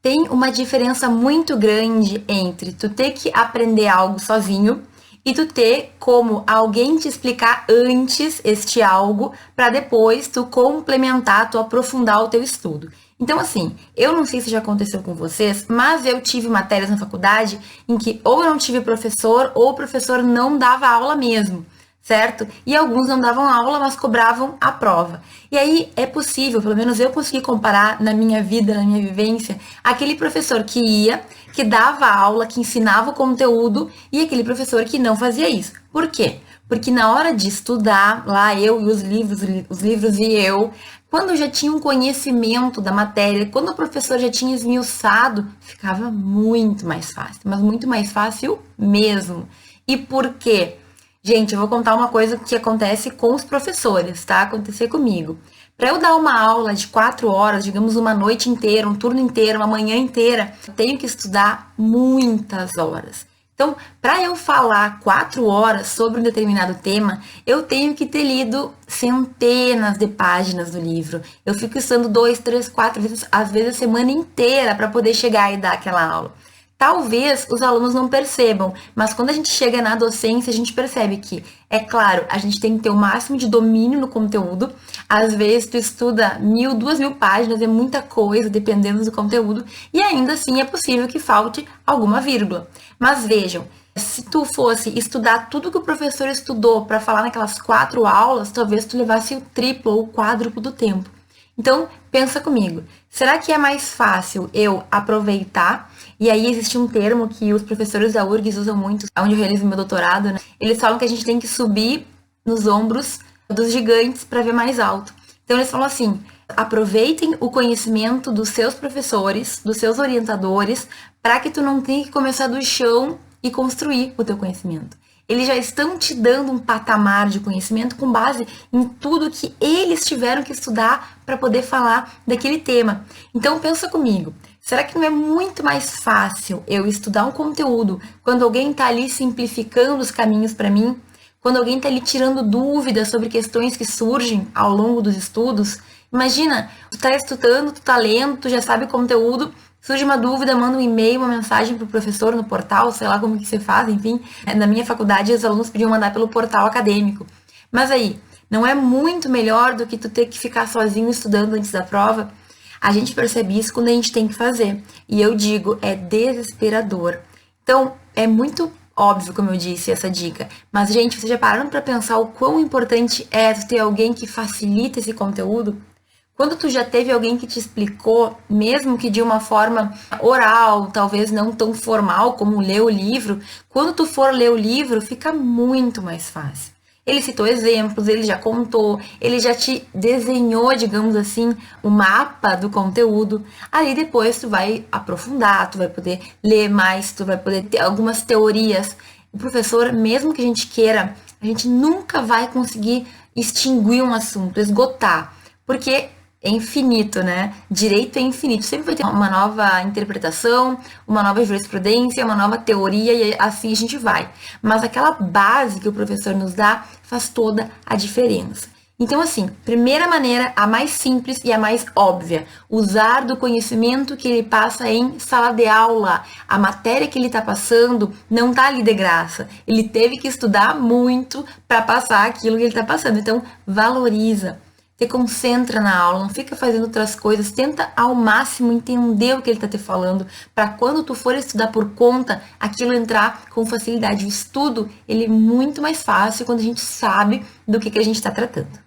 Tem uma diferença muito grande entre tu ter que aprender algo sozinho e tu ter como alguém te explicar antes este algo para depois tu complementar, tu aprofundar o teu estudo. Então, assim, eu não sei se já aconteceu com vocês, mas eu tive matérias na faculdade em que ou eu não tive professor ou o professor não dava aula mesmo, certo? E alguns não davam aula, mas cobravam a prova. E aí é possível, pelo menos eu consegui comparar na minha vida, na minha vivência, aquele professor que ia, que dava aula, que ensinava o conteúdo e aquele professor que não fazia isso. Por quê? Porque na hora de estudar, lá eu e os livros e eu, quando eu já tinha um conhecimento da matéria, quando o professor já tinha esmiuçado, ficava muito mais fácil, mas muito mais fácil mesmo. E por quê? Gente, eu vou contar uma coisa que acontece com os professores, tá? Acontecer comigo. Para eu dar uma aula de 4 horas, digamos uma noite inteira, um turno inteiro, uma manhã inteira, eu tenho que estudar muitas horas. Então, para eu falar 4 horas sobre um determinado tema, eu tenho que ter lido centenas de páginas do livro. Eu fico estudando 2, 3, 4 vezes, às vezes a semana inteira para poder chegar e dar aquela aula. Talvez os alunos não percebam, mas quando a gente chega na docência, a gente percebe que, é claro, a gente tem que ter o máximo de domínio no conteúdo. Às vezes tu estuda 1.000, 2.000 páginas, é muita coisa, dependendo do conteúdo, e ainda assim é possível que falte alguma vírgula. Mas vejam, se tu fosse estudar tudo que o professor estudou para falar naquelas 4 aulas, talvez tu levasse o triplo ou o quádruplo do tempo. Então, pensa comigo, será que é mais fácil eu aproveitar? E aí existe um termo que os professores da URGS usam muito, onde eu realizo meu doutorado, né? Eles falam que a gente tem que subir nos ombros dos gigantes para ver mais alto. Então eles falam assim, aproveitem o conhecimento dos seus professores, dos seus orientadores, para que tu não tenha que começar do chão e construir o teu conhecimento. Eles já estão te dando um patamar de conhecimento com base em tudo que eles tiveram que estudar para poder falar daquele tema. Então pensa comigo, será que não é muito mais fácil eu estudar um conteúdo quando alguém está ali simplificando os caminhos para mim? Quando alguém está ali tirando dúvidas sobre questões que surgem ao longo dos estudos? Imagina, tu está estudando, tu está lendo, tu já sabe o conteúdo, surge uma dúvida, manda um e-mail, uma mensagem para o professor no portal, sei lá como que você faz, enfim. Na minha faculdade, os alunos podiam mandar pelo portal acadêmico. Mas aí, não é muito melhor do que tu ter que ficar sozinho estudando antes da prova? A gente percebe isso quando a gente tem que fazer. E eu digo, é desesperador. Então, é muito óbvio, como eu disse, essa dica. Mas, gente, vocês já pararam para pensar o quão importante é ter alguém que facilita esse conteúdo? Quando tu já teve alguém que te explicou, mesmo que de uma forma oral, talvez não tão formal como ler o livro, quando tu for ler o livro, fica muito mais fácil. Ele citou exemplos, ele já contou, ele já te desenhou, digamos assim, o mapa do conteúdo. Aí depois tu vai aprofundar, tu vai poder ler mais, tu vai poder ter algumas teorias. O professor, mesmo que a gente queira, a gente nunca vai conseguir extinguir um assunto, esgotar, porque é infinito, né? Direito é infinito. Sempre vai ter uma nova interpretação, uma nova jurisprudência, uma nova teoria e assim a gente vai. Mas aquela base que o professor nos dá faz toda a diferença. Então, assim, primeira maneira, a mais simples e a mais óbvia, usar do conhecimento que ele passa em sala de aula. A matéria que ele está passando não está ali de graça. Ele teve que estudar muito para passar aquilo que ele está passando. Então, valoriza. Te concentra na aula, não fica fazendo outras coisas, tenta ao máximo entender o que ele está te falando, para quando tu for estudar por conta, aquilo entrar com facilidade. O estudo, ele é muito mais fácil quando a gente sabe do que a gente está tratando.